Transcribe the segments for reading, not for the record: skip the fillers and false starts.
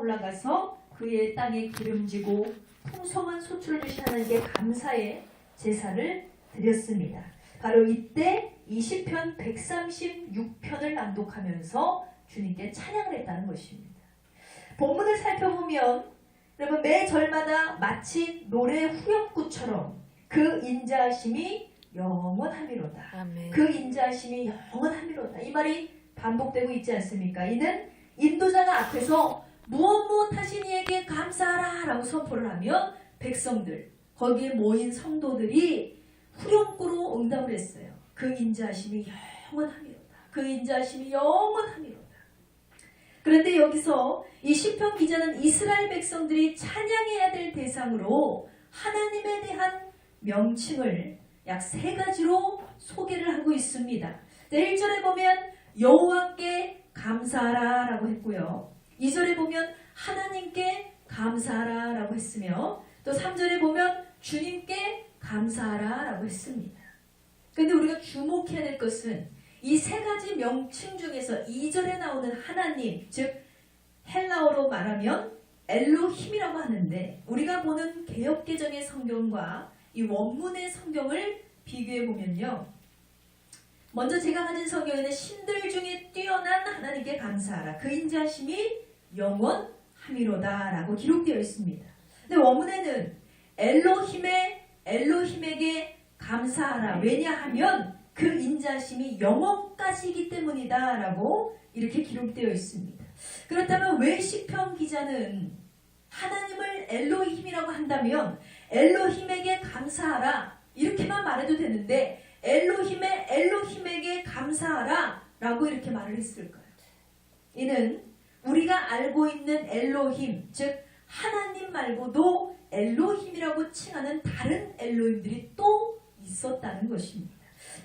올라가서 그의 땅에 기름지고 풍성한 소출을 주신 하나님께 감사의 제사를 드렸습니다. 바로 이때 이 시편 136편을 낭독하면서 주님께 찬양을 했다는 것입니다. 본문을 살펴보면 여러분 매 절마다 마치 노래 후렴구처럼 그 인자하심이 영원하미로다. 아멘. 그 인자하심이 영원하미로다. 이 말이 반복되고 있지 않습니까? 이는 인도자가 앞에서 무엇 하신 이에게 감사하라 라고 선포를 하면 백성들, 거기에 모인 성도들이 후렴구로 응답을 했어요. 그 인자하심이 영원하미로다. 그 인자하심이 영원하미로다. 그런데 여기서 이 시편 기자는 이스라엘 백성들이 찬양해야 될 대상으로 하나님에 대한 명칭을 약 3가지로 소개를 하고 있습니다. 1절에 보면 여호와께 감사하라 라고 했고요. 2절에 보면 하나님께 감사하라 라고 했으며 또 3절에 보면 주님께 감사하라 라고 했습니다. 그런데 우리가 주목해야 될 것은 이 3가지 명칭 중에서 2절에 나오는 하나님, 즉 헬라어로 말하면 엘로힘이라고 하는데 우리가 보는 개역개정의 성경과 이 원문의 성경을 비교해 보면요. 먼저 제가 가진 성경에는 신들 중에 뛰어난 하나님께 감사하라. 그 인자하심이 영원하미로다 라고 기록되어 있습니다. 근데 원문에는 엘로힘에게 감사하라. 왜냐하면 그 인자하심이 영원까지이기 때문이다 라고 이렇게 기록되어 있습니다. 그렇다면 왜 시편 기자는 하나님을 엘로힘이라고 한다면 엘로힘에게 감사하라 이렇게만 말해도 되는데 엘로힘에게 감사하라 라고 이렇게 말을 했을까요? 이는 우리가 알고 있는 엘로힘, 즉 하나님 말고도 엘로힘이라고 칭하는 다른 엘로힘들이 또 있었다는 것입니다.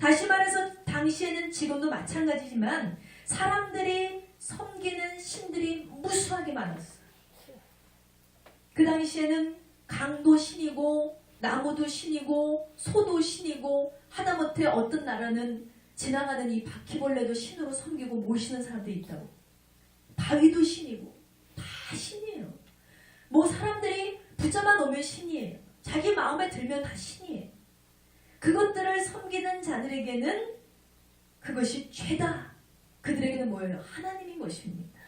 다시 말해서 당시에는 지금도 마찬가지지만 사람들이 섬기는 신들이 무수하게 많았어요. 그 당시에는 강도 신이고 나무도 신이고 소도 신이고 하다못해 어떤 나라는 지나가는 이 바퀴벌레도 신으로 섬기고 모시는 사람들이 있다고. 바위도 신이고 다 신이에요. 뭐 사람들이 붙잡아 놓으면 신이에요. 자기 마음에 들면 다 신이에요. 그것들을 섬기는 자들에게는 그것이 죄다. 그들에게는 뭐예요? 하나님인 것입니다.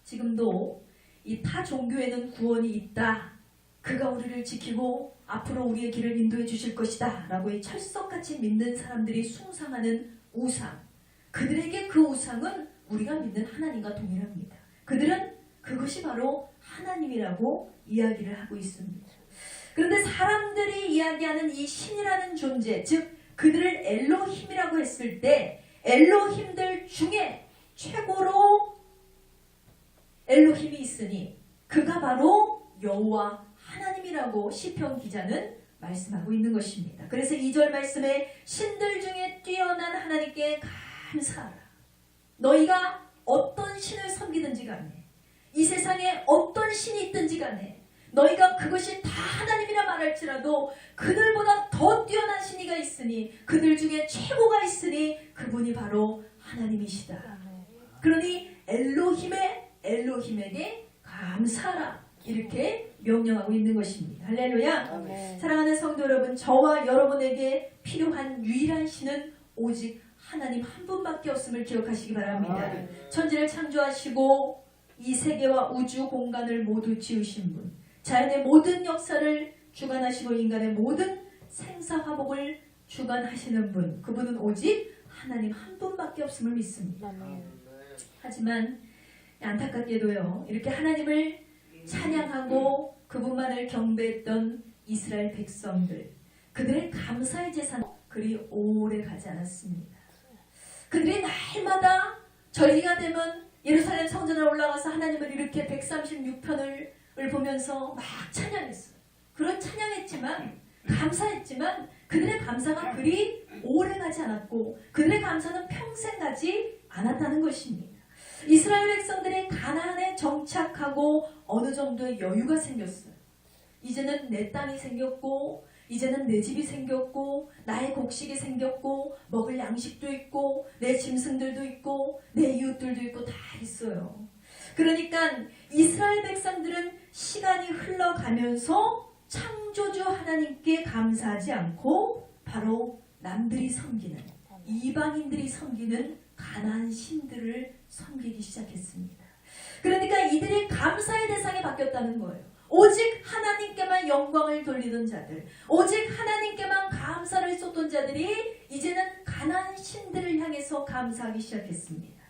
지금도 이 타 종교에는 구원이 있다. 그가 우리를 지키고 앞으로 우리의 길을 인도해 주실 것이다 라고 이 철석같이 믿는 사람들이 숭상하는 우상, 그들에게 그 우상은 우리가 믿는 하나님과 동일합니다. 그들은 그것이 바로 하나님이라고 이야기를 하고 있습니다. 그런데 사람들이 이야기하는 이 신이라는 존재, 즉 그들을 엘로힘이라고 했을 때 엘로힘들 중에 최고로 엘로힘이 있으니 그가 바로 여호와 하나님이라고 시편 기자는 말씀하고 있는 것입니다. 그래서 2절 말씀에 신들 중에 뛰어난 하나님께 감사하라. 너희가 어떤 신을 섬기든지 간에 이 세상에 어떤 신이 있든지 간에 너희가 그것이 다 하나님이라 말할지라도 그들보다 더 뛰어난 신이가 있으니 그들 중에 최고가 있으니 그분이 바로 하나님이시다. 그러니 엘로힘에게 감사하라. 이렇게 명령하고 있는 것입니다. 할렐루야. 아멘. 사랑하는 성도 여러분, 저와 여러분에게 필요한 유일한 신은 오직 하나님 한 분밖에 없음을 기억하시기 바랍니다. 아멘. 천지를 창조하시고 이 세계와 우주 공간을 모두 지으신 분, 자연의 모든 역사를 주관하시고 인간의 모든 생사화복을 주관하시는 분, 그분은 오직 하나님 한 분밖에 없음을 믿습니다. 아멘. 하지만 안타깝게도요, 이렇게 하나님을 찬양하고 그분만을 경배했던 이스라엘 백성들, 그들의 감사의 제사는 그리 오래 가지 않았습니다. 그들이 날마다 절기가 되면 예루살렘 성전에 올라가서 하나님을 이렇게 136편을 보면서 막 찬양했어요. 그런 찬양했지만, 감사했지만 그들의 감사가 그리 오래 가지 않았고 그들의 감사는 평생 가지 않았다는 것입니다. 이스라엘 백성들이 가나안에 정착하고 어느 정도의 여유가 생겼어요. 이제는 내 땅이 생겼고 이제는 내 집이 생겼고 나의 곡식이 생겼고 먹을 양식도 있고 내 짐승들도 있고 내 이웃들도 있고 다 있어요. 그러니까 이스라엘 백성들은 시간이 흘러가면서 창조주 하나님께 감사하지 않고 바로 남들이 섬기는, 이방인들이 섬기는 가나안 신들을 섬기기 시작했습니다. 그러니까 이들이 감사의 대상이 바뀌었다는 거예요. 오직 하나님께만 영광을 돌리던 자들, 오직 하나님께만 감사를 쏟던 자들이 이제는 가나안 신들을 향해서 감사하기 시작했습니다.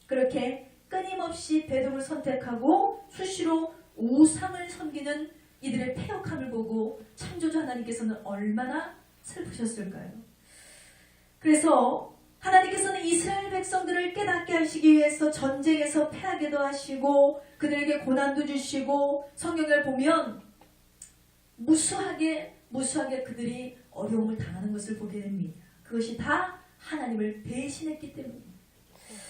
그렇게 끊임없이 배도를 선택하고 수시로 우상을 섬기는 이들의 패역함을 보고 창조주 하나님께서는 얼마나 슬프셨을까요? 그래서 하나님께서는 이스라엘 백성들을 깨닫게 하시기 위해서 전쟁에서 패하게도 하시고 그들에게 고난도 주시고 성경을 보면 무수하게 그들이 어려움을 당하는 것을 보게 됩니다. 그것이 다 하나님을 배신했기 때문입니다.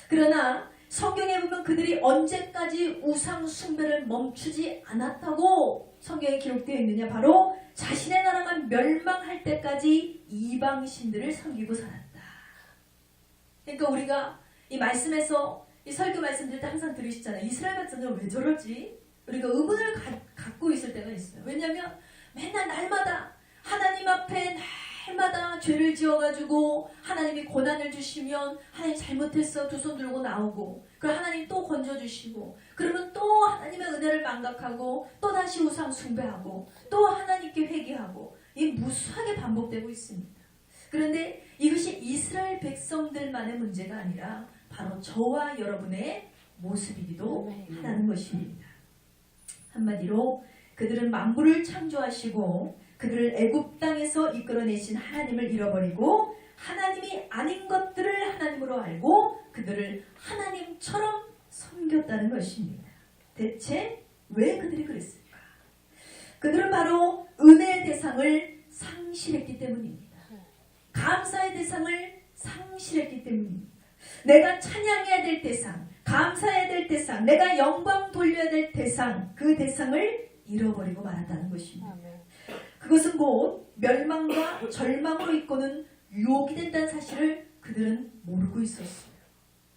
그러나 성경에 보면 그들이 언제까지 우상 숭배를 멈추지 않았다고 성경에 기록되어 있느냐? 바로 자신의 나라가 멸망할 때까지 이방 신들을 섬기고 살았다. 그러니까 우리가 이 말씀에서 이 설교 말씀들 때 항상 들으시잖아요. 이스라엘 백성들은 왜 저러지? 우리가 의문을 갖고 있을 때가 있어요. 왜냐하면 맨날 날마다 하나님 앞에 날마다 죄를 지어가지고 하나님이 고난을 주시면 하나님 잘못했어 두 손 들고 나오고 그럼 하나님 또 건져주시고 그러면 또 하나님의 은혜를 망각하고 또 다시 우상 숭배하고 또 하나님께 회개하고 이 무수하게 반복되고 있습니다. 그런데 이것이 이스라엘 백성들만의 문제가 아니라 바로 저와 여러분의 모습이기도 하다는 것입니다. 한마디로 그들은 만물을 창조하시고 그들을 애굽 땅에서 이끌어내신 하나님을 잃어버리고 하나님이 아닌 것들을 하나님으로 알고 그들을 하나님처럼 섬겼다는 것입니다. 대체 왜 그들이 그랬을까? 그들은 바로 은혜의 대상을 상실했기 때문입니다. 감사의 대상을 상실했기 때문입니다. 내가 찬양해야 될 대상, 감사해야 될 대상, 내가 영광 돌려야 될 대상, 그 대상을 잃어버리고 말았다는 것입니다. 그것은 곧 멸망과 절망으로 이끄는 유혹이 된다는 사실을 그들은 모르고 있었어요.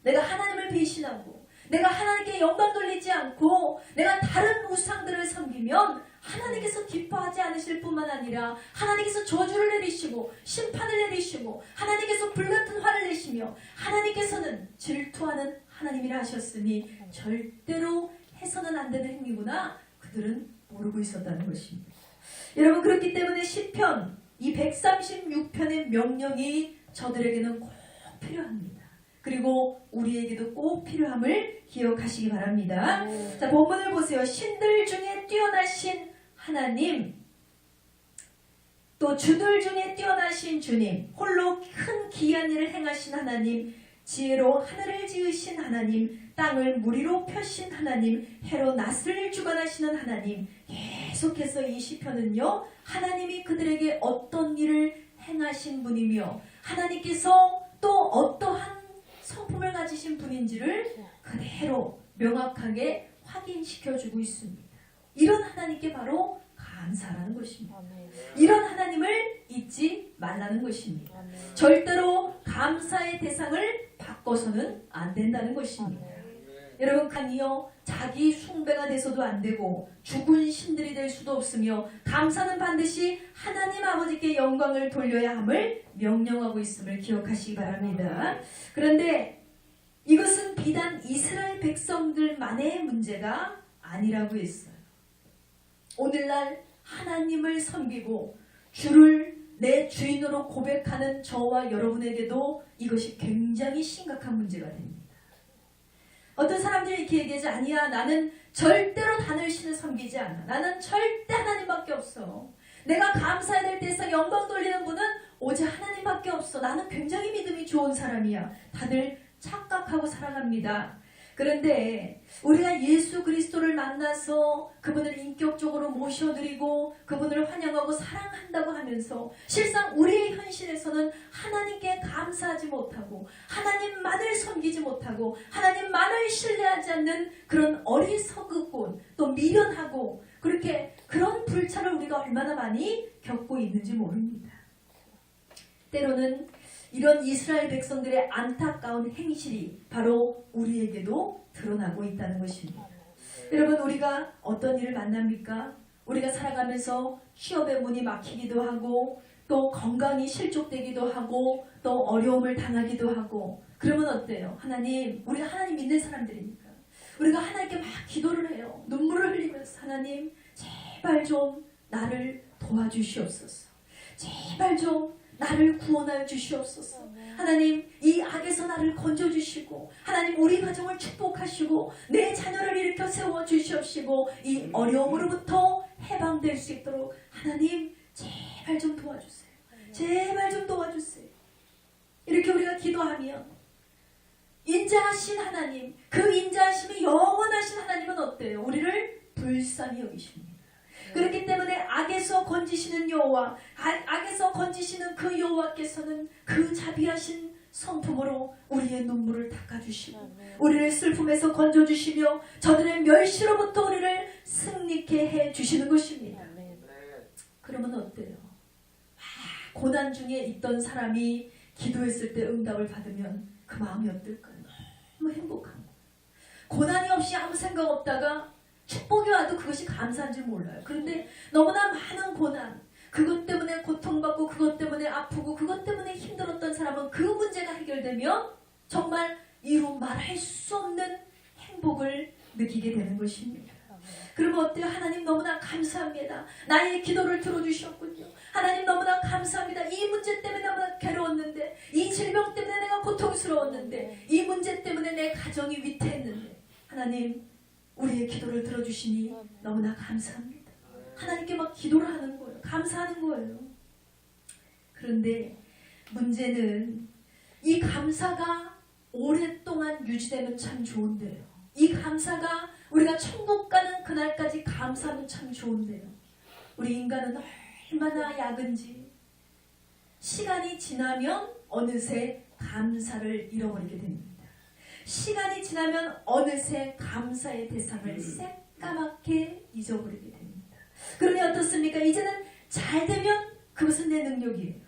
내가 하나님을 배신하고 내가 하나님께 영광 돌리지 않고 내가 다른 우상들을 섬기면 하나님께서 기뻐하지 않으실 뿐만 아니라 하나님께서 저주를 내리시고 심판을 내리시고 하나님께서 불같은 화를 내시며 하나님께서는 질투하는 하나님이라 하셨으니 절대로 해서는 안 되는 행위구나 그들은 모르고 있었다는 것입니다. 여러분 그렇기 때문에 시편 이 136편의 명령이 저들에게는 꼭 필요합니다. 그리고 우리에게도 꼭 필요함을 기억하시기 바랍니다. 자, 본문을 보세요. 신들 중에 뛰어나신 하나님, 또 주들 중에 뛰어나신 주님, 홀로 큰 기이한 일을 행하신 하나님, 지혜로 하늘을 지으신 하나님, 땅을 무리로 펴신 하나님, 해로 낫을 주관하시는 하나님. 계속해서 이 시편은요, 하나님이 그들에게 어떤 일을 행하신 분이며 하나님께서 또 어떠한 성품을 가지신 분인지를 그대로 명확하게 확인시켜주고 있습니다. 이런 하나님께 바로 감사라는 것입니다. 이런 하나님을 잊지 말라는 것입니다. 절대로 감사의 대상을 바꿔서는 안 된다는 것입니다. 여러분 간이요 자기 숭배가 돼서도 안 되고 죽은 신들이 될 수도 없으며 감사는 반드시 하나님 아버지께 영광을 돌려야 함을 명령하고 있음을 기억하시기 바랍니다. 그런데 이것은 비단 이스라엘 백성들만의 문제가 아니라고 했어요. 오늘날 하나님을 섬기고 주를 내 주인으로 고백하는 저와 여러분에게도 이것이 굉장히 심각한 문제가 됩니다. 어떤 사람들이 이렇게 얘기하지 아니야 나는 절대로 다른 신을 섬기지 않아. 나는 절대 하나님밖에 없어. 내가 감사해야 될 대상 영광 돌리는 분은 오직 하나님밖에 없어. 나는 굉장히 믿음이 좋은 사람이야. 다들 착각하고 살아갑니다. 그런데 우리가 예수 그리스도를 만나서 그분을 인격적으로 모셔드리고 그분을 환영하고 사랑한다고 하면서 실상 우리의 현실에서는 하나님께 감사하지 못하고 하나님만을 섬기지 못하고 하나님만을 신뢰하지 않는 그런 어리석은 또 미련하고 그런 불찰을 우리가 얼마나 많이 겪고 있는지 모릅니다. 때로는 이런 이스라엘 백성들의 안타까운 행실이 바로 우리에게도 드러나고 있다는 것입니다. 여러분, 우리가 어떤 일을 만납니까? 우리가 살아가면서 취업의 문이 막히기도 하고 또 건강이 실족되기도 하고 또 어려움을 당하기도 하고 그러면 어때요? 하나님, 우리가 하나님 믿는 사람들이니까 우리가 하나님께 막 기도를 해요. 눈물을 흘리면서 하나님 제발 좀 나를 도와주시옵소서. 제발 좀 나를 구원하여 주시옵소서. 하나님, 이 악에서 나를 건져주시고 하나님 우리 가정을 축복하시고 내 자녀를 일으켜 세워주시옵시고 이 어려움으로부터 해방될 수 있도록 하나님 제발 좀 도와주세요. 제발 좀 도와주세요. 이렇게 우리가 기도하면 인자하신 하나님, 그 인자하심이 영원하신 하나님은 어때요? 우리를 불쌍히 여기십니다. 그렇기 때문에 악에서 건지시는 여호와, 악에서 건지시는 그 여호와께서는 그 자비하신 성품으로 우리의 눈물을 닦아주시고 우리를 슬픔에서 건져주시며 저들의 멸시로부터 우리를 승리케 해주시는 것입니다. 그러면 어때요? 고난 중에 있던 사람이 기도했을 때 응답을 받으면 그 마음이 어떨까요? 너무 행복한 거예요. 고난이 없이 아무 생각 없다가 축복이 와도 그것이 감사한 줄 몰라요. 그런데 너무나 많은 고난, 그것 때문에 고통받고 그것 때문에 아프고 그것 때문에 힘들었던 사람은 그 문제가 해결되면 정말 이루 말할 수 없는 행복을 느끼게 되는 것입니다. 그러면 어때요? 하나님 너무나 감사합니다. 나의 기도를 들어주셨군요. 하나님 너무나 감사합니다. 이 문제 때문에 너무나 괴로웠는데, 이 질병 때문에 내가 고통스러웠는데, 이 문제 때문에 내 가정이 위태했는데 하나님 우리의 기도를 들어주시니 너무나 감사합니다. 하나님께 막 기도를 하는 거예요. 감사하는 거예요. 그런데 문제는 이 감사가 오랫동안 유지되면 참 좋은데요. 이 감사가 우리가 천국 가는 그날까지 감사하면 참 좋은데요. 우리 인간은 얼마나 약은지 시간이 지나면 어느새 감사를 잃어버리게 됩니다. 시간이 지나면 어느새 감사의 대상을 새까맣게 잊어버리게 됩니다. 그러니 어떻습니까? 이제는 잘 되면 그것은 내 능력이에요.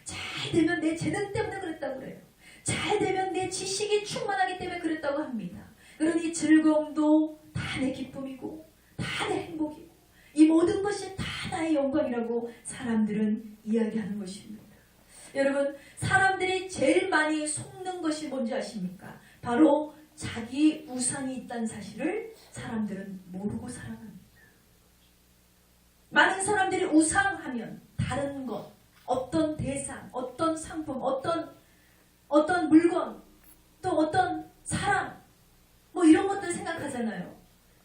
잘 되면 내 재능 때문에 그랬다고 그래요. 잘 되면 내 지식이 충만하기 때문에 그랬다고 합니다. 그러니 즐거움도 다 내 기쁨이고 다 내 행복이고 이 모든 것이 다 나의 영광이라고 사람들은 이야기하는 것입니다. 여러분, 사람들이 제일 많이 속는 것이 뭔지 아십니까? 바로 자기 우상이 있다는 사실을 사람들은 모르고 살아갑니다. 많은 사람들이 우상하면 다른 것, 어떤 대상, 어떤 상품, 어떤 물건, 또 어떤 사람, 뭐 이런 것들 생각하잖아요.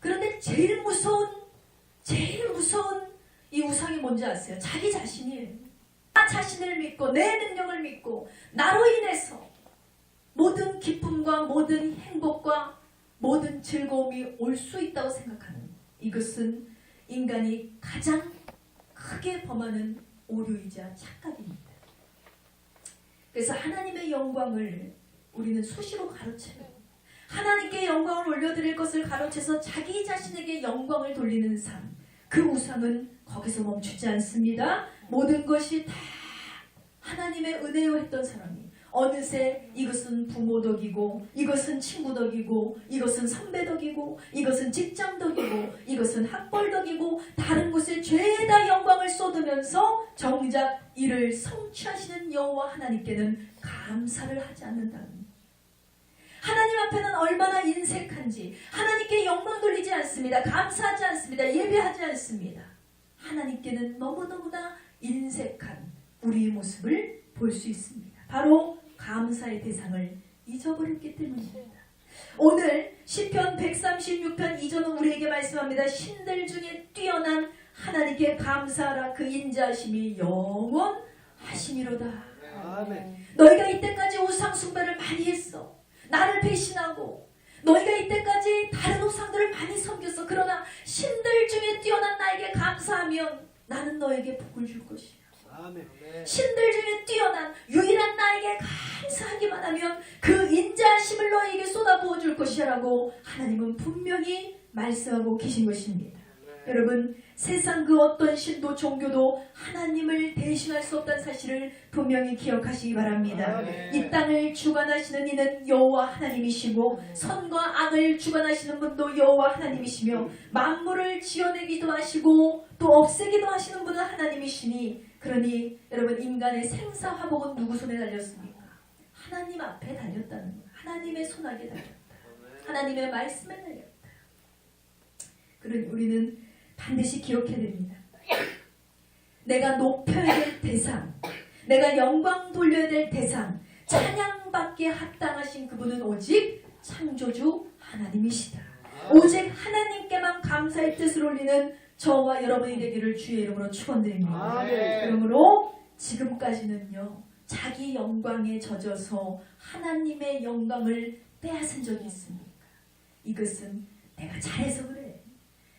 그런데 제일 무서운 이 우상이 뭔지 아세요? 자기 자신이에요. 나 자신을 믿고 내 능력을 믿고 나로 인해서 모든 기쁨과 모든 행복과 모든 즐거움이 올 수 있다고 생각하는, 이것은 인간이 가장 크게 범하는 오류이자 착각입니다. 그래서 하나님의 영광을 우리는 수시로 가로채요. 하나님께 영광을 올려드릴 것을 가로채서 자기 자신에게 영광을 돌리는 삶, 그 우상은 거기서 멈추지 않습니다. 모든 것이 다 하나님의 은혜요 했던 사람이 어느새 이것은 부모 덕이고 이것은 친구 덕이고 이것은 선배 덕이고 이것은 직장 덕이고 이것은 학벌 덕이고 다른 곳에 죄다 영광을 쏟으면서 정작 이를 성취하시는 여호와 하나님께는 감사를 하지 않는다는, 하나님 앞에는 얼마나 인색한지 하나님께 영광 돌리지 않습니다. 감사하지 않습니다. 예배하지 않습니다. 하나님께는 너무너무나 인색한 우리의 모습을 볼 수 있습니다. 바로 감사의 대상을 잊어버렸기 때문입니다. 오늘 시편 136편 2절은 우리에게 말씀합니다. 신들 중에 뛰어난 하나님께 감사하라. 그 인자하심이 영원하시니로다. 아멘. 너희가 이때까지 우상 숭배를 많이 했어. 나를 배신하고 너희가 이때까지 다른 우상들을 많이 섬겼어. 그러나 신들 중에 뛰어난 나에게 감사하면 나는 너에게 복을 줄 것이야. 아멘. 신들 중에 뛰어난 유일한 나에게 감사하기만 하면 그 인자하심을 너에게 쏟아부어 줄 것이라고 하나님은 분명히 말씀하고 계신 것입니다. 여러분, 세상 그 어떤 신도 종교도 하나님을 대신할 수 없다는 사실을 분명히 기억하시기 바랍니다. 이 땅을 주관하시는 이는 여호와 하나님이시고 선과 악을 주관하시는 분도 여호와 하나님이시며 만물을 지어내기도 하시고 또 없애기도 하시는 분은 하나님이시니, 그러니 여러분, 인간의 생사화복은 누구 손에 달렸습니까? 하나님 앞에 달렸다는 거예요. 하나님의 손아귀에 달렸다. 하나님의 말씀에 달렸다. 그러니 우리는 반드시 기억해야 됩니다. 내가 높여야 될 대상, 내가 영광 돌려야 될 대상, 찬양받기에 합당하신 그분은 오직 창조주 하나님이시다. 오직 하나님께만 감사의 뜻을 올리는 저와 여러분이 되기를 주의 이름으로 축원드립니다. 그러므로 지금까지는요, 자기 영광에 젖어서 하나님의 영광을 빼앗은 적이 있습니까? 이것은 내가 잘해서 그래,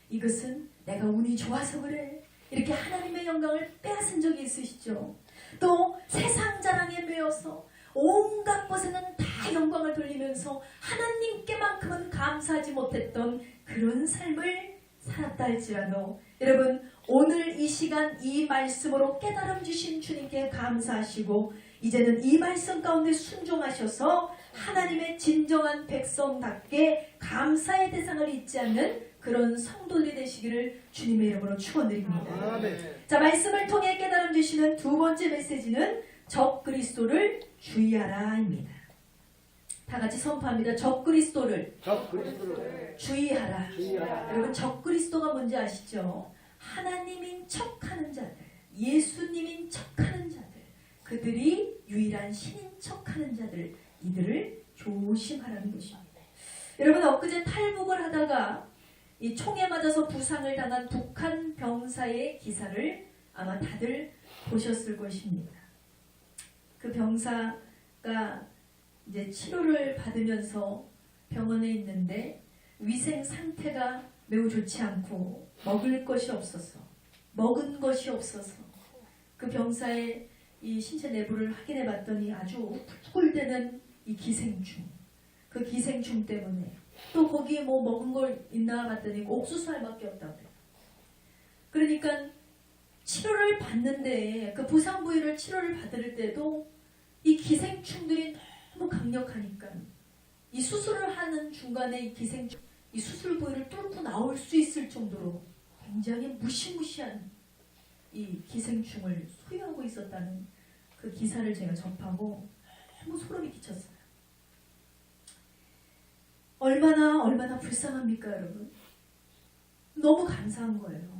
이것은 내가 운이 좋아서 그래, 이렇게 하나님의 영광을 빼앗은 적이 있으시죠? 또 세상 자랑에 매여서 온갖 것에는 다 영광을 돌리면서 하나님께만큼은 감사하지 못했던 그런 삶을 살았다 할지라도, 여러분, 오늘 이 시간 이 말씀으로 깨달음 주신 주님께 감사하시고 이제는 이 말씀 가운데 순종하셔서 하나님의 진정한 백성답게 감사의 대상을 잊지 않는 그런 성도들이 되시기를 주님의 이름으로 축원드립니다. 자, 말씀을 통해 깨달음 주시는 두 번째 메시지는 적그리스도를 주의하라입니다. 다 같이 선포합니다. 적그리스도를 주의하라. 여러분, 적그리스도가 뭔지 아시죠? 하나님인 척하는 자들, 예수님인 척하는 자들, 그들이 유일한 신인 척하는 자들, 이들을 조심하라는 것입니다. 여러분, 엊그제 탈북을 하다가 이 총에 맞아서 부상을 당한 북한 병사의 기사를 아마 다들 보셨을 것입니다. 그 병사가 이제 치료를 받으면서 병원에 있는데 위생 상태가 매우 좋지 않고 먹을 것이 없어서, 먹은 것이 없어서 그 병사의 이 신체 내부를 확인해 봤더니 아주 꿀꿀대는 이 기생충, 그 기생충 때문에 또 거기에 뭐 먹은 걸 있나 봤더니 옥수수알밖에 없다고 그래요. 그러니까 치료를 받는데, 그 부상 부위를 치료를 받을 때도 이 기생충들이 너무 강력하니까 이 수술을 하는 중간에 이 기생충, 이 수술 부위를 뚫고 나올 수 있을 정도로 굉장히 무시무시한 이 기생충을 소유하고 있었다는 그 기사를 제가 접하고 너무 소름이 끼쳤어요. 얼마나 불쌍합니까, 여러분? 너무 감사한 거예요.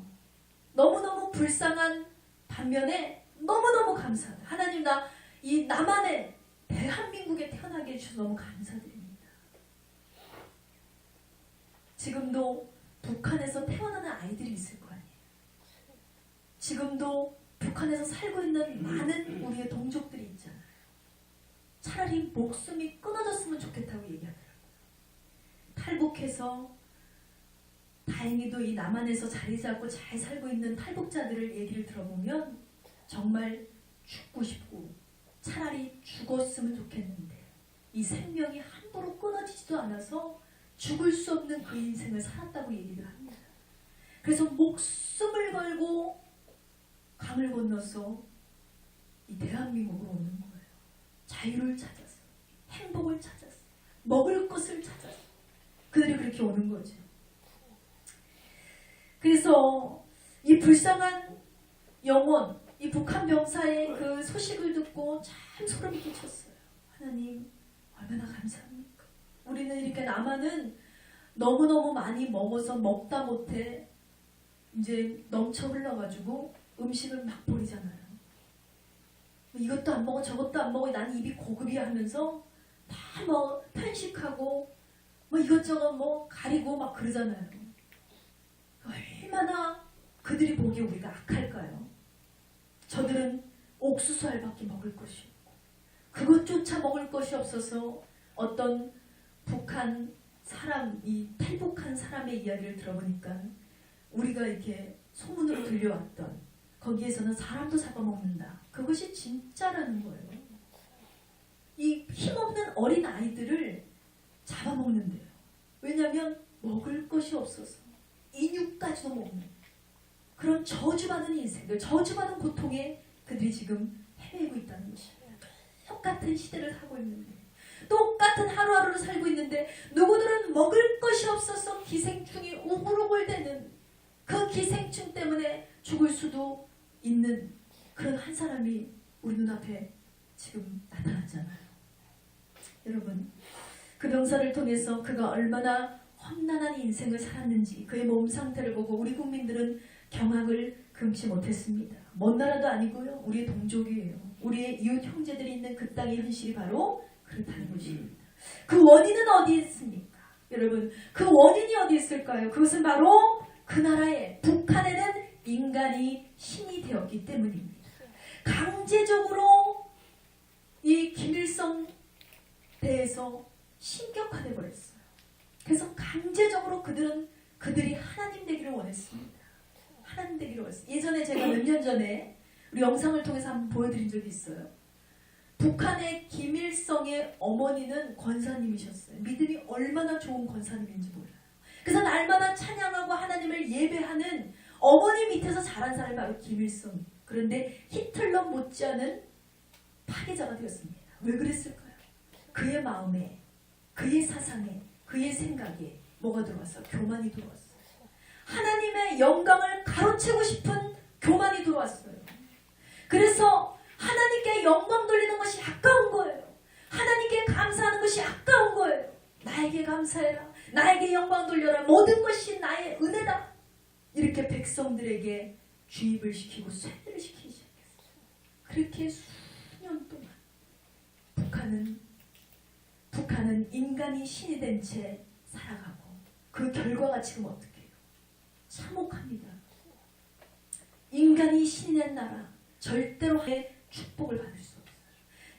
너무너무 불쌍한 반면에 너무너무 감사하다. 하나님, 이 나만의 대한민국에 태어나게 해주셔서 너무 감사드립니다. 지금도 북한에서 태어나는 아이들이 있을 거 아니에요. 지금도 북한에서 살고 있는 많은 우리의 동족들이 있잖아요. 차라리 목숨이 끊어졌으면 좋겠다고 얘기하더라고요. 탈북해서 다행히도 이 남한에서 자리 잡고 잘 살고 있는 탈북자들을 얘기를 들어보면 정말 죽고 싶고 차라리 죽었으면 좋겠는데 이 생명이 함부로 끊어지지도 않아서 죽을 수 없는 그 인생을 살았다고 얘기를 합니다. 그래서 목숨을 걸고 강을 건너서 이 대한민국으로 오는 거예요. 자유를 찾아서, 행복을 찾아서, 먹을 것을 찾아서 그들이 그렇게 오는 거죠. 그래서 이 불쌍한 영혼, 이 북한 병사의 그 소식을 듣고 참 소름이 끼쳤어요. 하나님, 얼마나 감사합니까? 우리는 이렇게 남한은 너무너무 많이 먹어서 먹다 못해 이제 넘쳐 흘러가지고 음식을 막 버리잖아요. 이것도 안 먹어, 저것도 안 먹어, 난 입이 고급이야 하면서 다 뭐 편식하고 뭐 이것저것 뭐 가리고 막 그러잖아요. 얼마나 그들이 보기에 우리가 악할까요? 저들은 옥수수알밖에 먹을 것이 없고 그것조차 먹을 것이 없어서 어떤 북한 사람, 이 탈북한 사람의 이야기를 들어보니까 우리가 이렇게 소문으로 들려왔던 거기에서는 사람도 잡아먹는다. 그것이 진짜라는 거예요. 이 힘없는 어린 아이들을 잡아먹는데요. 왜냐하면 먹을 것이 없어서 인육까지도 먹는. 그런 저주받은 인생들, 저주받은 고통에 그들이 지금 헤매고 있다는 것입니다. 똑같은 시대를 살고 있는데, 똑같은 하루하루를 살고 있는데, 누구들은 먹을 것이 없어서 기생충이 우글우글대는 그 기생충 때문에 죽을 수도 있는 그런 한 사람이 우리 눈앞에 지금 나타났잖아요. 여러분, 그 병사를 통해서 그가 얼마나 험난한 인생을 살았는지 그의 몸 상태를 보고 우리 국민들은 경악을 금치 못했습니다. 먼 나라도 아니고요. 우리의 동족이에요. 우리의 이웃 형제들이 있는 그 땅의 현실이 바로 그렇다는 것입니다. 그 원인은 어디 있습니까? 여러분, 그 원인이 어디 있을까요? 그것은 바로 그 나라의 북한에는 인간이 신이 되었기 때문입니다. 강제적으로 이 김일성 대에서 신격화돼 버렸어요. 그래서 강제적으로 그들이 하나님 되기를 원했습니다. 하나님 되기를 원했어요. 예전에 제가 몇 년 전에 우리 영상을 통해서 한번 보여드린 적이 있어요. 북한의 김일성의 어머니는 권사님이셨어요. 믿음이 얼마나 좋은 권사님인지 몰라요. 그래서 날마다 찬양하고 하나님을 예배하는 어머니 밑에서 자란 사람이 바로 김일성. 그런데 히틀러 못지않은 파괴자가 되었습니다. 왜 그랬을까요? 그의 마음에, 그의 사상에, 그의 생각에 뭐가 들어왔어요? 교만이 들어왔어요. 하나님의 영광을 가로채고 싶은 교만이 들어왔어요. 그래서 하나님께 영광 돌리는 것이 아까운 거예요. 하나님께 감사하는 것이 아까운 거예요. 나에게 감사해라. 나에게 영광 돌려라. 모든 것이 나의 은혜다. 이렇게 백성들에게 주입을 시키고 쇠뇌를 시키기 시작했어요. 그렇게 수년 동안 북한은 인간이 신이 된 채 살아가고 그 결과가 지금 어떻게 해요? 참혹합니다. 인간이 신이 된 나라 절대로 하나님의 축복을 받을 수 없어요.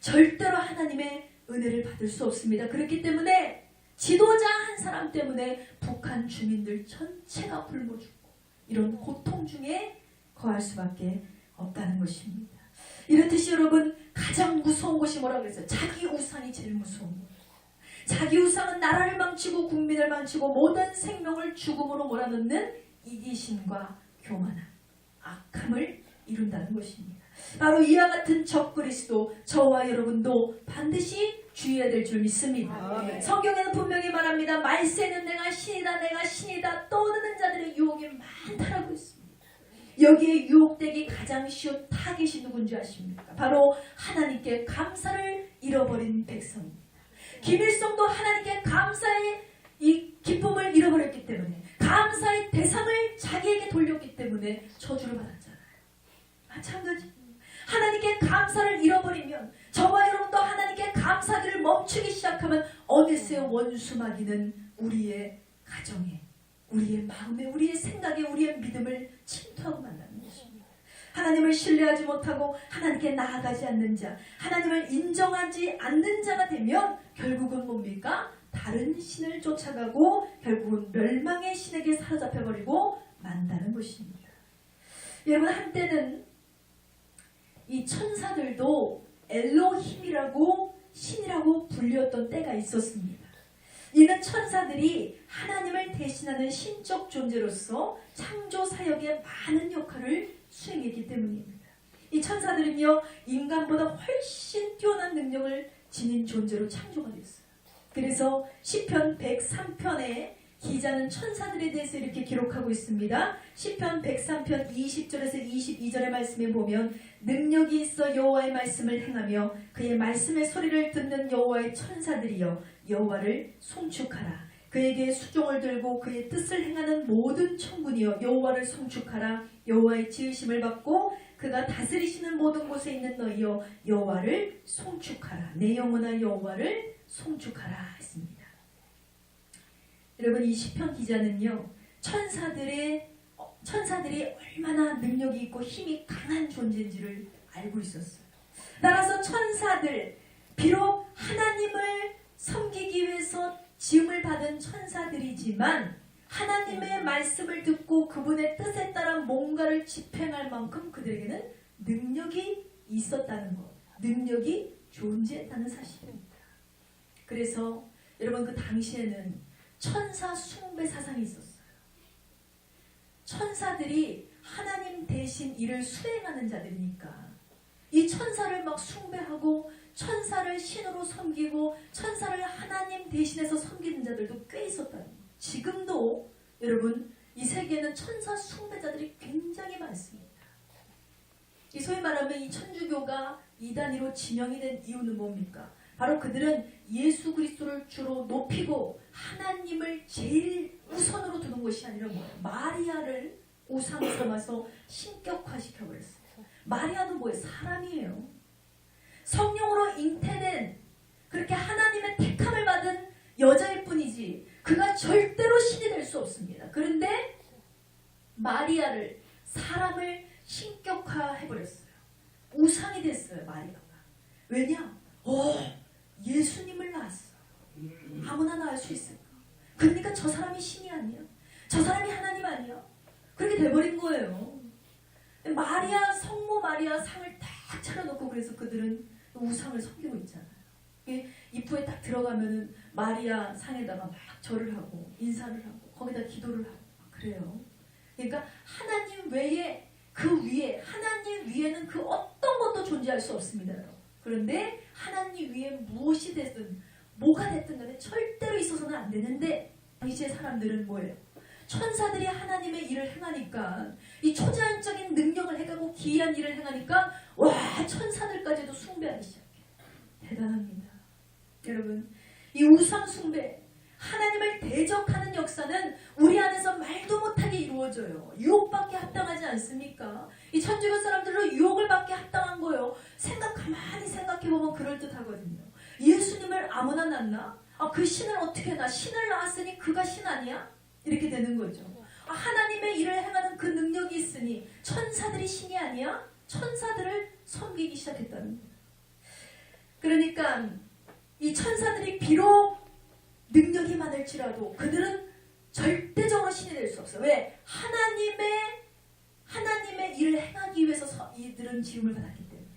절대로 하나님의 은혜를 받을 수 없습니다. 그렇기 때문에 지도자 한 사람 때문에 북한 주민들 전체가 굶어 죽고 이런 고통 중에 거할 수밖에 없다는 것입니다. 이렇듯이 여러분 가장 무서운 것이 뭐라고 그랬어요? 자기 우상이 제일 무서운 거예요. 자기 우상은 나라를 망치고 국민을 망치고 모든 생명을 죽음으로 몰아넣는 이기심과 교만함, 악함을 이룬다는 것입니다. 바로 이와 같은 적그리스도 저와 여러분도 반드시 주의해야 될 줄 믿습니다. 성경에는 분명히 말합니다. 말세는 내가 신이다 내가 신이다 떠오르는 자들의 유혹이 많다라고 했습니다. 여기에 유혹되기 가장 쉬운 타겟이 누군지 아십니까? 바로 하나님께 감사를 잃어버린 백성입니다. 김일성도 하나님께 감사의 이 기쁨을 잃어버렸기 때문에 감사의 대상을 자기에게 돌렸기 때문에 저주를 받았잖아요. 마찬가지. 하나님께 감사를 잃어버리면 저와 여러분도 하나님께 감사기를 멈추기 시작하면 어느새 원수마귀는 우리의 가정에 우리의 마음에 우리의 생각에 우리의 믿음을 침투하고 만나는 것입니다. 하나님을 신뢰하지 못하고 하나님께 나아가지 않는 자, 하나님을 인정하지 않는 자가 되면 결국은 뭡니까? 다른 신을 쫓아가고 결국은 멸망의 신에게 사로잡혀버리고 만다는 것입니다. 여러분 한때는 이 천사들도 엘로힘이라고 신이라고 불렸던 때가 있었습니다. 이는 천사들이 하나님을 대신하는 신적 존재로서 창조 사역에 많은 역할을 수행했기 때문입니다. 이 천사들은요 인간보다 훨씬 뛰어난 능력을 지닌 존재로 창조가 됐어요. 그래서 시편 103편에 기자는 천사들에 대해서 이렇게 기록하고 있습니다. 시편 103편 20절에서 22절의 말씀에 보면 능력이 있어 여호와의 말씀을 행하며 그의 말씀의 소리를 듣는 여호와의 천사들이여 여호와를 송축하라. 그에게 수종을 들고 그의 뜻을 행하는 모든 천군이여 여호와를 송축하라. 여호와의 지으심을 받고 그가 다스리시는 모든 곳에 있는 너희여 여호와를 송축하라. 내 영혼아 여호와를 송축하라 했습니다. 여러분 이 시편 기자는요 천사들이 얼마나 능력이 있고 힘이 강한 존재인지를 알고 있었어요. 따라서 천사들 비록 하나님을 섬기기 위해서 지음을 받은 천사들이지만 하나님의 말씀을 듣고 그분의 뜻에 따라 뭔가를 집행할 만큼 그들에게는 능력이 있었다는 것, 능력이 존재했다는 사실입니다. 그래서 여러분 그 당시에는 천사 숭배 사상이 있었어요. 천사들이 하나님 대신 일을 수행하는 자들이니까 이 천사를 막 숭배하고 천사를 신으로 섬기고 천사를 하나님 대신해서 섬기는 자들도 꽤 있었다는 거예요. 지금도 여러분 이 세계에는 천사 숭배자들이 굉장히 많습니다. 이 소위 말하면 이 천주교가 이단위로 지명이 된 이유는 뭡니까? 바로 그들은 예수 그리스도를 주로 높이고 하나님을 제일 우선으로 두는 것이 아니라 뭐예요? 마리아를 우상 삼아서 신격화시켜버렸어요. 마리아는 뭐예요? 사람이에요. 성령으로 잉태된 그렇게 하나님의 택함을 받은 여자일 뿐이지 그가 절대로 신이 될 수 없습니다. 그런데 마리아를 사람을 신격화해버렸어요. 우상이 됐어요. 마리아가. 왜냐? 예수님을 낳았어. 아무나 낳을 수 있을까? 그러니까 저 사람이 신이 아니야. 저 사람이 하나님 아니야. 그렇게 돼버린 거예요. 마리아, 성모 마리아 상을 딱 차려놓고 그래서 그들은 우상을 섬기고 있잖아요. 입구에 딱 들어가면은 마리아 상에다가 막 절을 하고 인사를 하고 거기다 기도를 하고 막 그래요. 그러니까 하나님 외에 그 위에 하나님 위에는 그 어떤 것도 존재할 수 없습니다. 그런데 하나님 위에 무엇이 됐든 뭐가 됐든 간에 절대로 있어서는 안 되는데 이제 사람들은 뭐예요? 천사들이 하나님의 일을 행하니까 이 초자연적인 능력을 해가고 기이한 일을 행하니까 와 천사들까지도 숭배하기 시작해요. 대단합니다. 여러분 이 우상 숭배 하나님을 대적하는 역사는 우리 안에서 말도 못하게 이루어져요. 유혹받게 합당하지 않습니까? 이 천주교 사람들로 유혹을 받게 합당한 거예요. 가만히 생각해보면 그럴듯하거든요. 예수님을 아무나 낳나? 그 신을 어떻게 낳아? 신을 낳았으니 그가 신 아니야? 이렇게 되는 거죠. 하나님의 일을 행하는 그 능력이 있으니 천사들이 신이 아니야? 천사들을 섬기기 시작했다는 거예요. 그러니까 이 천사들이 비록 능력이 많을지라도 그들은 절대적으로 신이 될 수 없어요. 왜? 하나님의 일을 행하기 위해서 이들은 지음을 받았기 때문에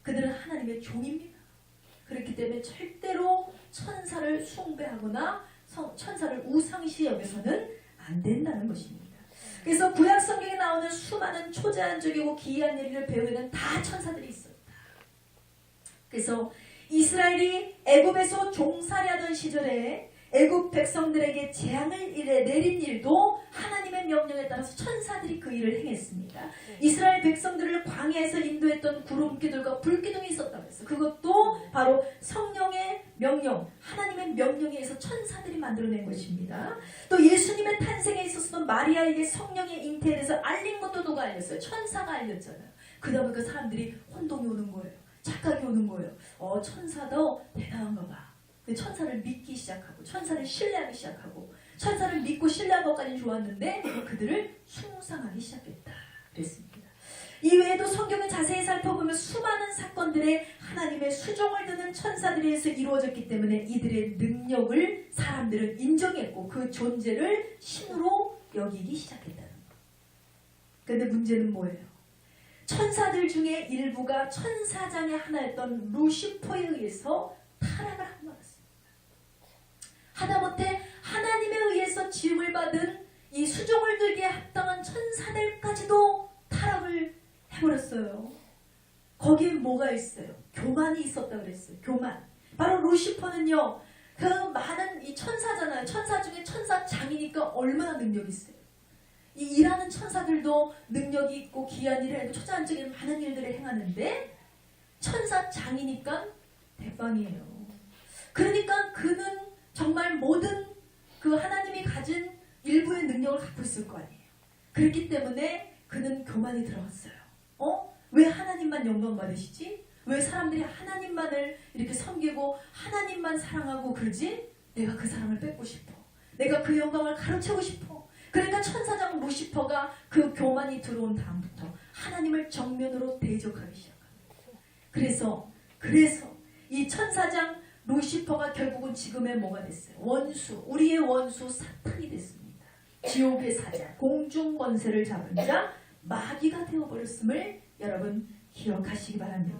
그들은 하나님의 종입니다. 그렇기 때문에 절대로 천사를 숭배하거나 천사를 우상시 여겨서는 안 된다는 것입니다. 그래서 구약 성경에 나오는 수많은 초자연적이고 기이한 일을 배우는 다 천사들이 있었다. 그래서 이스라엘이 애굽에서 종살이하던 시절에 애굽 백성들에게 재앙을 내린 일도 하나님의 명령에 따라서 천사들이 그 일을 행했습니다. 이스라엘 백성들을 광야에서 인도했던 구름기둥과 불기둥이 있었다고 했어요. 그것도 바로 성령의 명령, 하나님의 명령에 의해서 천사들이 만들어낸 것입니다. 또 예수님의 탄생에 있어서도 마리아에게 성령의 잉태에 대해서 알린 것도 누가 알렸어요? 천사가 알렸잖아요. 그러다 보니까 사람들이 혼동이 오는 거예요. 착각이 오는 거예요. 천사도 대단한가 봐. 천사를 믿기 시작하고 천사를 신뢰하기 시작하고 천사를 믿고 신뢰한 것까지는 좋았는데 그들을 숭상하기 시작했다. 그랬습니다. 이외에도 성경을 자세히 살펴보면 수많은 사건들에 하나님의 수종을 드는 천사들에 의해서 이루어졌기 때문에 이들의 능력을 사람들은 인정했고 그 존재를 신으로 여기기 시작했다는 것. 그런데 문제는 뭐예요? 천사들 중에 일부가 천사장의 하나였던 루시퍼에 의해서 타락을 한 것 같습니다. 하다못해 하나님에 의해서 지음을 받은 이 수종을 들기에 합당한 천사들까지도 타락을 해버렸어요. 거기에 뭐가 있어요? 교만이 있었다 그랬어요. 교만. 바로 루시퍼는요. 그 많은 이 천사잖아요. 천사 중에 천사장이니까 얼마나 능력이 있어요. 이 일하는 천사들도 능력이 있고 기이한 일을 하고 초자연적인 많은 일들을 행하는데 천사장이니까 대빵이에요. 그러니까 그는 정말 모든 그 하나님이 가진 일부의 능력을 갖고 있을 거 아니에요. 그렇기 때문에 그는 교만이 들어갔어요. 왜 하나님만 영광 받으시지? 왜 사람들이 하나님만을 이렇게 섬기고 하나님만 사랑하고 그러지? 내가 그 사랑을 뺏고 싶어. 내가 그 영광을 가로채고 싶어. 그러니까 천사장 루시퍼가 그 교만이 들어온 다음부터 하나님을 정면으로 대적하기 시작합니다. 그래서 이 천사장 루시퍼가 결국은 지금의 뭐가 됐어요? 원수, 우리의 원수 사탄이 됐습니다. 지옥의 사자, 공중 권세를 잡은 자, 마귀가 되어버렸음을 여러분 기억하시기 바랍니다.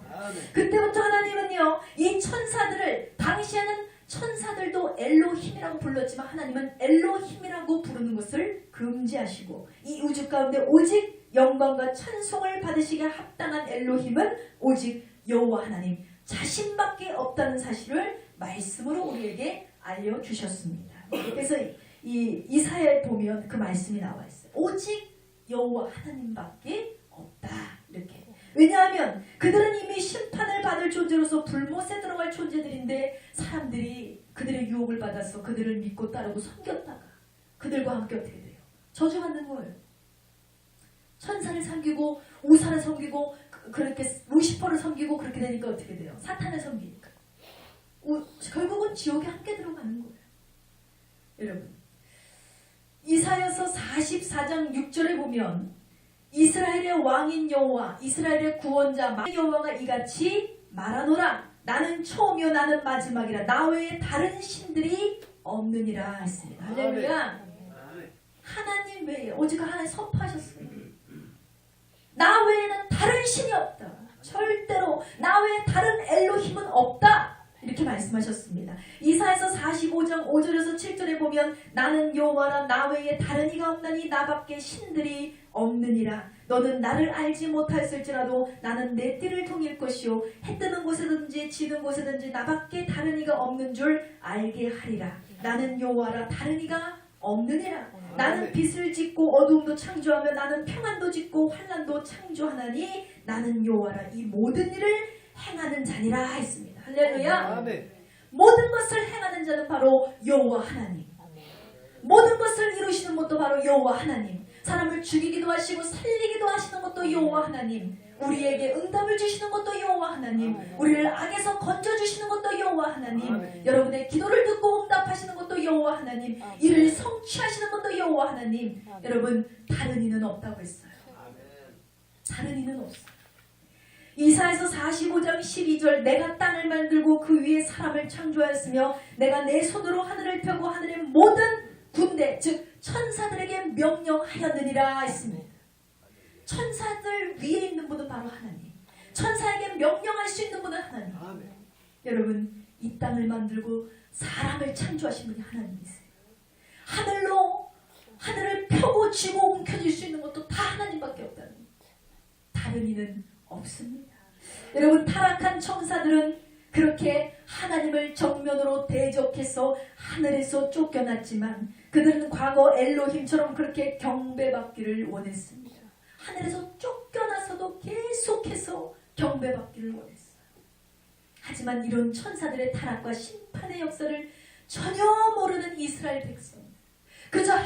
그때부터 하나님은요, 이 천사들을 당시에는 천사들도 엘로힘이라고 불렀지만 하나님은 엘로힘이라고 부르는 것을 금지하시고 이 우주 가운데 오직 영광과 찬송을 받으시기에 합당한 엘로힘은 오직 여호와 하나님 자신밖에 없다는 사실을 말씀으로 우리에게 알려주셨습니다. 그래서 이 이사야에 보면 그 말씀이 나와 있어요. 오직 여호와 하나님밖에 없다. 이렇게. 왜냐하면 그들은 이미 심판을 받을 존재로서 불못에 들어갈 존재들인데 사람들이 그들의 유혹을 받아서 그들을 믿고 따르고 섬겼다가 그들과 함께 어떻게 돼요? 저주받는 거예요. 천사를 섬기고 우사를 섬기고 그렇게 루시퍼를 섬기고 그렇게 되니까 어떻게 돼요? 사탄을 섬기니까 결국은 지옥에 함께 들어가는 거예요. 여러분 이사야서 44장 6절에 보면 이스라엘의 왕인 여호와 이스라엘의 구원자 여호와가 이같이 말하노라 나는 처음이요 나는 마지막이라 나 외에 다른 신들이 없느니라 했습니다. 할렐루야. 하나님 외에 오직 하나님 선포하셨습니다. 나 외에는 다른 신이 없다. 절대로 나 외에 다른 엘로힘은 없다. 이렇게 말씀하셨습니다. 이사야서 45장 5절에서 7절에 보면 나는 여호와라 나 외에 다른 이가 없나니 나밖에 신들이 없느니라. 너는 나를 알지 못하였을지라도 나는 내 띠를 통일 것이요 해 뜨는 곳에든지 지는 곳에든지 나밖에 다른 이가 없는 줄 알게 하리라. 나는 여호와라 다른 이가 없느니라. 나는 빛을 짓고 어두움도 창조하며 나는 평안도 짓고 환난도 창조하나니 나는 여호와라 이 모든 일을 행하는 자니라 했습니다. 할렐루야. 모든 것을 행하는 자는 바로 여호와 하나님. 모든 것을 이루시는 것도 바로 여호와 하나님. 사람을 죽이기도 하시고 살리기도 하시는 것도 여호와 하나님. 우리에게 응답을 주시는 것도 여호와 하나님. 우리를 악에서 건져주시는 것도 여호와 하나님. 여러분의 기도를 듣고 응답하시는 것도 여호와 하나님. 이를 성취하시는 것도 여호와 하나님. 여러분 다른 이는 없다고 했어요. 다른 이는 없어요. 이사야서 45장 12절 내가 땅을 만들고 그 위에 사람을 창조하였으며 내가 내 손으로 하늘을 펴고 하늘의 모든 군대 즉 천사들에게 명령하였느니라 했습니다. 천사들 위에 있는 분은 바로 하나님. 천사에게 명령할 수 있는 분은 하나님. 여러분 이 땅을 만들고 사람을 창조하신 분이 하나님이세요. 하늘을 펴고 쥐고 움켜쥘 수 있는 것도 다 하나님밖에 없다는 거예요. 다른 이는 없습니다. 여러분 타락한 천사들은 그렇게 하나님을 정면으로 대적해서 하늘에서 쫓겨났지만 그들은 과거 엘로힘처럼 그렇게 경배받기를 원했습니다. 하늘에서 쫓겨나서도 계속해서 경배받기를 원했어요. 하지만 이런 천사들의 타락과 심판의 역사를 전혀 모르는 이스라엘 백성, 그저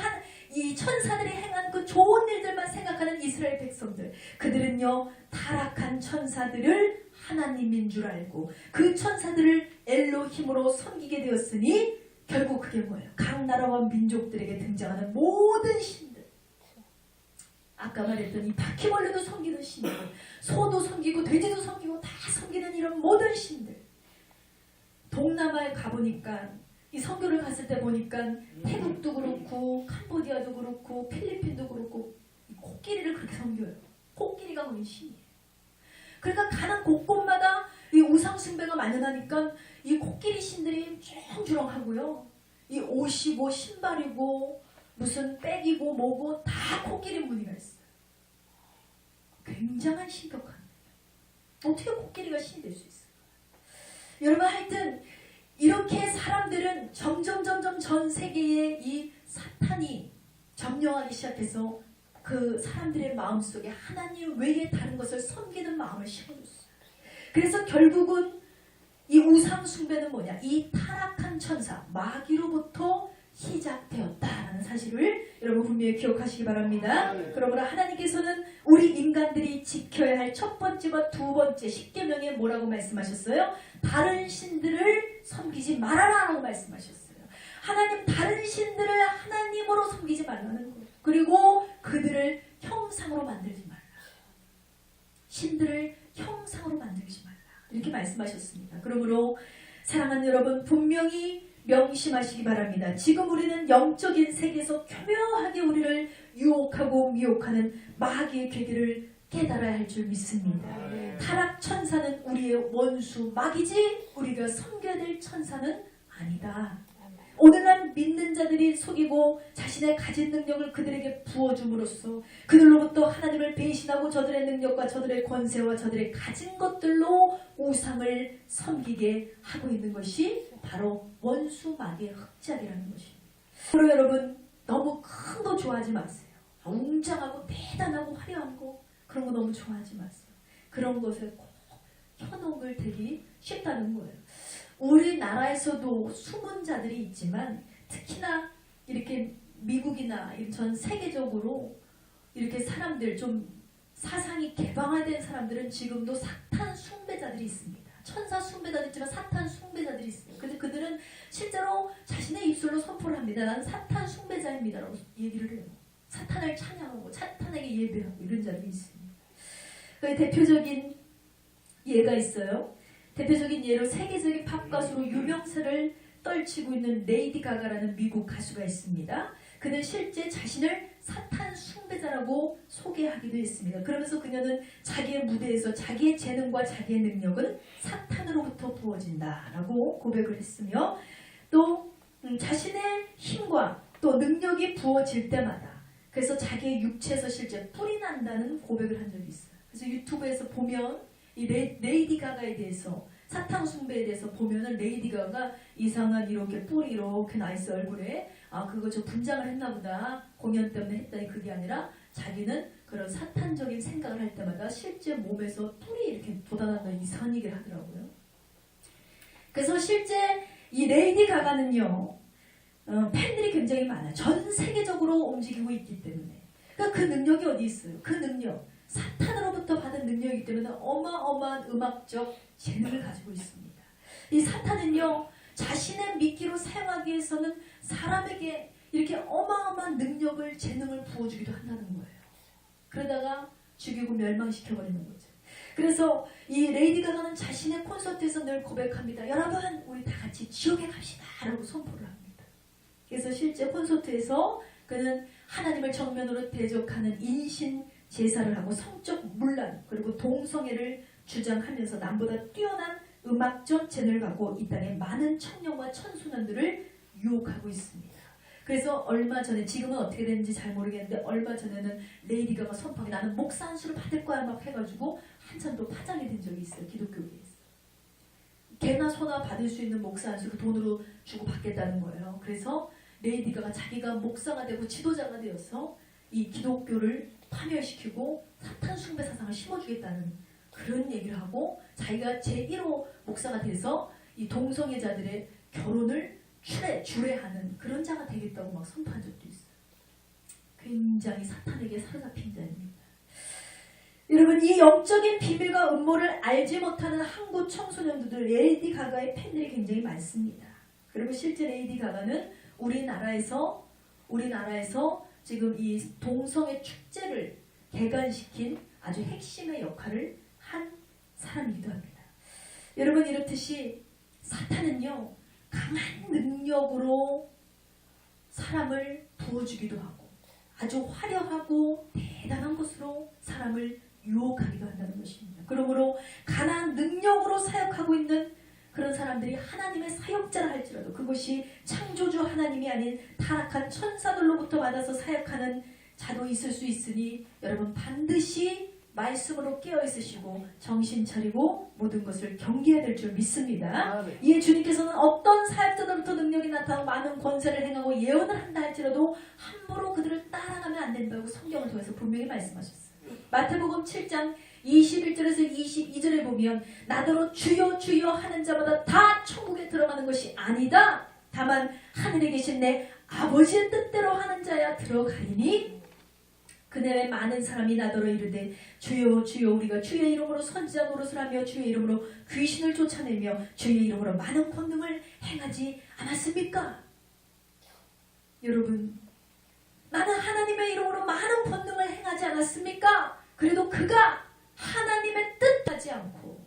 이 천사들이 행한 그 좋은 일들만 생각하는 이스라엘 백성들, 그들은요 타락한 천사들을 하나님인 줄 알고 그 천사들을 엘로힘으로 섬기게 되었으니 결국 그게 뭐예요? 각 나라와 민족들에게 등장하는 모든 신들, 아까 말했던 이 바퀴벌레도 섬기는 신들, 소도 섬기고 돼지도 섬기고 다 섬기는 이런 모든 신들. 동남아에 가보니까 이 선교를 갔을 때 보니까 태국도 그렇고 캄보디아도 그렇고 필리핀도 그렇고 이 코끼리를 그렇게 섬겨요. 코끼리가 거의 신이에요. 그러니까 가는 곳곳마다 이 우상 숭배가 만연하니까 이 코끼리 신들이 주렁주렁하고요. 이 옷이고 신발이고 무슨 백이고 뭐고 다 코끼리 무늬가 있어요. 굉장한 신격한. 어떻게 코끼리가 신이 될 수 있어요? 여러분 하여튼 이렇게 사람들은 점점 전 세계에 이 사탄이 점령하기 시작해서 그 사람들의 마음속에 하나님 외에 다른 것을 섬기는 마음을 심어줬어요. 그래서 결국은 이 우상 숭배는 뭐냐? 이 타락한 천사 마귀로부터 시작되었다라는 사실을 여러분 분명히 기억하시기 바랍니다. 그러므로 하나님께서는 우리 인간들이 지켜야 할 첫 번째와 두 번째 십계명에 뭐라고 말씀하셨어요? 다른 신들을 섬기지 말아라 라고 말씀하셨어요. 하나님 다른 신들을 하나님으로 섬기지 말라는 거예요. 그리고 그들을 형상으로 만들지 말라. 신들을 형상으로 만들지 말라. 이렇게 말씀하셨습니다. 그러므로 사랑하는 여러분 분명히 명심하시기 바랍니다. 지금 우리는 영적인 세계에서 교묘하게 우리를 유혹하고 미혹하는 마귀의 괴계를 깨달아야 할 줄 믿습니다. 타락 천사는 우리의 원수 마귀지 우리가 섬겨야 될 천사는 아니다. 오늘날 믿는 자들이 속이고 자신의 가진 능력을 그들에게 부어줌으로써 그들로부터 하나님을 배신하고 저들의 능력과 저들의 권세와 저들의 가진 것들로 우상을 섬기게 하고 있는 것이 바로 원수 마귀의 흑작이라는 것입니다. 그러므로 여러분 너무 큰 거 좋아하지 마세요. 웅장하고 대단하고 화려한 거 그런 거 너무 좋아하지 마세요. 그런 것에 꼭 현혹을 되기 쉽다는 거예요. 우리나라에서도 숨은 자들이 있지만 특히나 이렇게 미국이나 전 세계적으로 이렇게 사람들 좀 사상이 개방화된 사람들은 지금도 사탄 숭배자들이 있습니다. 천사 숭배자도 있지만 사탄 숭배자들이 있어요. 근데 그들은 실제로 자신의 입술로 선포를 합니다. 나는 사탄 숭배자입니다 라고 얘기를 해요. 사탄을 찬양하고 사탄에게 예배하고 이런 자들이 있습니다. 그 대표적인 예가 있어요. 대표적인 예로 세계적인 팝 가수로 유명세를 떨치고 있는 레이디 가가라는 미국 가수가 있습니다. 그는 실제 자신을 사탄 숭배자라고 소개하기도 했습니다. 그러면서 그녀는 자기의 무대에서 자기의 재능과 자기의 능력은 사탄으로부터 부어진다라고 고백을 했으며 또 자신의 힘과 또 능력이 부어질 때마다 그래서 자기의 육체에서 실제 뿔이 난다는 고백을 한 적이 있어요. 그래서 유튜브에서 보면 이 레이디 가가에 대해서 사탄 숭배에 대해서 보면은 레이디 가가 이상한 이렇게 뿔이 이렇게 나 있어 얼굴에 그거 저 분장을 했나 보다 공연 때문에 했더니 그게 아니라 자기는 그런 사탄적인 생각을 할 때마다 실제 몸에서 뿔이 이렇게 돋아난다는 이상한 얘기를 하더라고요. 그래서 실제 이 레이디 가가는요 팬들이 굉장히 많아요. 전 세계적으로 움직이고 있기 때문에 그러니까 그 능력이 어디 있어요? 그 능력 사탄으로부터 받은 능력이기 때문에 어마어마한 음악적 재능을 가지고 있습니다. 이 사탄은요 자신의 미끼로 사용하기 위해서는 사람에게 이렇게 어마어마한 능력을 재능을 부어주기도 한다는 거예요. 그러다가 죽이고 멸망시켜버리는 거죠. 그래서 이 레이디 가가는 자신의 콘서트에서 늘 고백합니다. 여러분 우리 다 같이 지옥에 갑시다 라고 선포를 합니다. 그래서 실제 콘서트에서 그는 하나님을 정면으로 대적하는 인신 제사를 하고 성적 문란 그리고 동성애를 주장하면서 남보다 뛰어난 음악적 재능을 갖고 이 땅에 많은 청년과 청소년들을 유혹하고 있습니다. 그래서 얼마 전에 지금은 어떻게 되는지 잘 모르겠는데 얼마 전에는 레이디 가가 선포하게 나는 목사 안수를 받을 거야 막 해가지고 한참 또 파장이 된 적이 있어요. 기독교계에서. 개나 소나 받을 수 있는 목사 안수를 돈으로 주고 받겠다는 거예요. 그래서 레이디 가가 자기가 목사가 되고 지도자가 되어서 이 기독교를 파멸시키고 사탄 숭배 사상을 심어주겠다는 그런 얘기를 하고 자기가 제1호 목사가 돼서 이 동성애자들의 결혼을 주례하는 그런 자가 되겠다고 막 선포한 적도 있어요. 굉장히 사탄에게 사로잡힌 자입니다. 여러분 이 영적인 비밀과 음모를 알지 못하는 한국 청소년들 레이디 가가의 팬들이 굉장히 많습니다. 그리고 실제 레이디 가가는 우리나라에서 지금 이 동성애 축제를 개관시킨 아주 핵심의 역할을 한 사람이기도 합니다. 여러분 이렇듯이 사탄은요 강한 능력으로 사람을 부어주기도 하고 아주 화려하고 대단한 것으로 사람을 유혹하기도 한다는 것입니다. 그러므로 강한 능력으로 사역하고 있는 그런 사람들이 하나님의 사역자라 할지라도 그것이 창조주 하나님이 아닌 타락한 천사들로부터 받아서 사역하는 자도 있을 수 있으니 여러분 반드시 말씀으로 깨어있으시고 정신 차리고 모든 것을 경계해야 될 줄 믿습니다. 이에 주님께서는 어떤 사역자들부터 능력이 나타나고 많은 권세를 행하고 예언을 한다 할지라도 함부로 그들을 따라가면 안 된다고 성경을 통해서 분명히 말씀하셨어요. 마태복음 7장 21절에서 22절에 보면 나더러 주여 주여 하는 자마다 다 천국에 들어가는 것이 아니다. 다만 하늘에 계신 내 아버지의 뜻대로 하는 자야 들어가리니 그날에 많은 사람이 나더러 이르되 주여 주여 우리가 주의 이름으로 선지자 노릇을 하며 주의 이름으로 귀신을 쫓아내며 주의 이름으로 많은 권능을 행하지 않았습니까? 여러분 나는 하나님의 이름으로 많은 권능을 행하지 않았습니까? 그래도 그가 하나님의 뜻하지 않고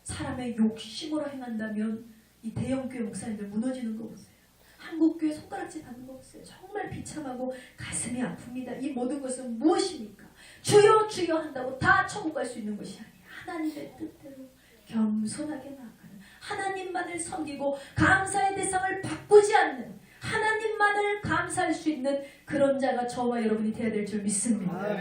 사람의 욕심으로 행한다면 이 대형교회 목사님들 무너지는 거 보세요. 한국교회 손가락질 받는 거 보세요. 정말 비참하고 가슴이 아픕니다. 이 모든 것은 무엇입니까? 주여 주여 한다고 다 천국 갈 수 있는 것이 아니에요. 하나님의 뜻대로 겸손하게 나아가는 하나님만을 섬기고 감사의 대상을 바꾸지 않는, 하나님만을 감사할 수 있는 그런 자가 저와 여러분이 되어야 될 줄 믿습니다.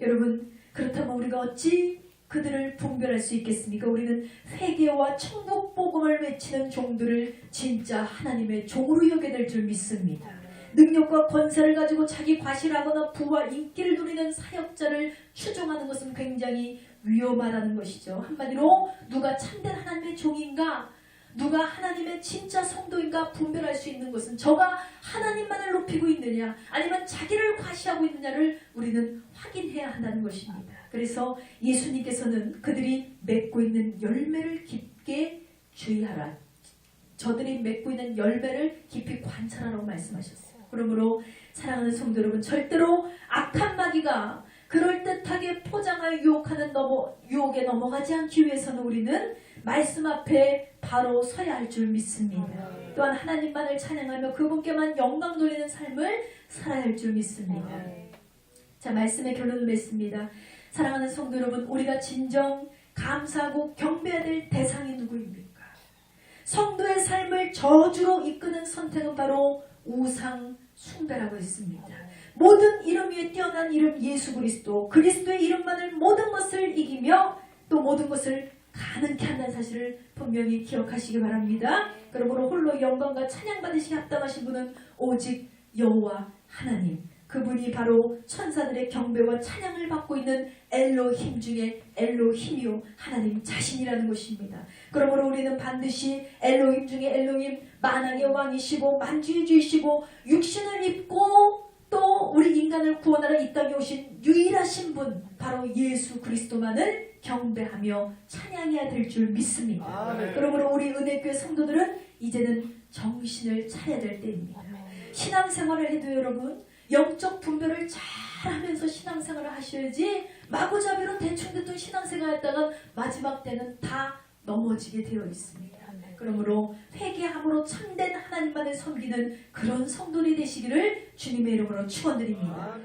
여러분, 그렇다면 우리가 어찌 그들을 분별할 수 있겠습니까? 우리는 회개와 천국 복음을 외치는 종들을 진짜 하나님의 종으로 여겨야 될 줄 믿습니다. 능력과 권세를 가지고 자기 과실하거나 부와 인기를 누리는 사역자를 추종하는 것은 굉장히 위험하다는 것이죠. 한마디로 누가 참된 하나님의 종인가, 누가 하나님의 진짜 성도인가 분별할 수 있는 것은 저가 하나님만을 높이고 있느냐 아니면 자기를 과시하고 있느냐를 우리는 확인해야 한다는 것입니다. 그래서 예수님께서는 그들이 맺고 있는 열매를 깊게 주의하라, 저들이 맺고 있는 열매를 깊이 관찰하라고 말씀하셨어요. 그러므로 사랑하는 성도 여러분, 절대로 악한 마귀가 그럴듯하게 포장하여 유혹하는 유혹에 넘어가지 않기 위해서는 우리는 말씀 앞에 바로 서야 할 줄 믿습니다. 또한 하나님만을 찬양하며 그분께만 영광 돌리는 삶을 살아야 할 줄 믿습니다. 자, 말씀의 결론을 맺습니다. 사랑하는 성도 여러분, 우리가 진정 감사하고 경배해야 될 대상이 누구입니까? 성도의 삶을 저주로 이끄는 선택은 바로 우상 숭배라고 했습니다. 모든 이름 위에 뛰어난 이름 예수 그리스도, 그리스도의 이름만을 모든 것을 이기며 또 모든 것을 가능케 한다는 사실을 분명히 기억하시기 바랍니다. 그러므로 홀로 영광과 찬양 받으시기 합당하신 분은 오직 여호와 하나님, 그분이 바로 천사들의 경배와 찬양을 받고 있는 엘로힘 중에 엘로힘이요 하나님 자신이라는 것입니다. 그러므로 우리는 반드시 엘로힘 중에 엘로힘, 만왕의 왕이시고 만주의 주이시고 육신을 입고 또 우리 인간을 구원하러 이 땅에 오신 유일하신 분 바로 예수 그리스도만을 경배하며 찬양해야 될 줄 믿습니다. 그러므로 우리 은혜교회 성도들은 이제는 정신을 차려야 될 때입니다. 신앙생활을 해도 여러분 영적 분별을 잘 하면서 신앙생활을 하셔야지 마구잡이로 대충대충 신앙생활 했다가 마지막 때는 다 넘어지게 되어 있습니다. 그러므로 회개함으로 참된 하나님만을 섬기는 그런 성도들이 되시기를 주님의 이름으로 축원드립니다.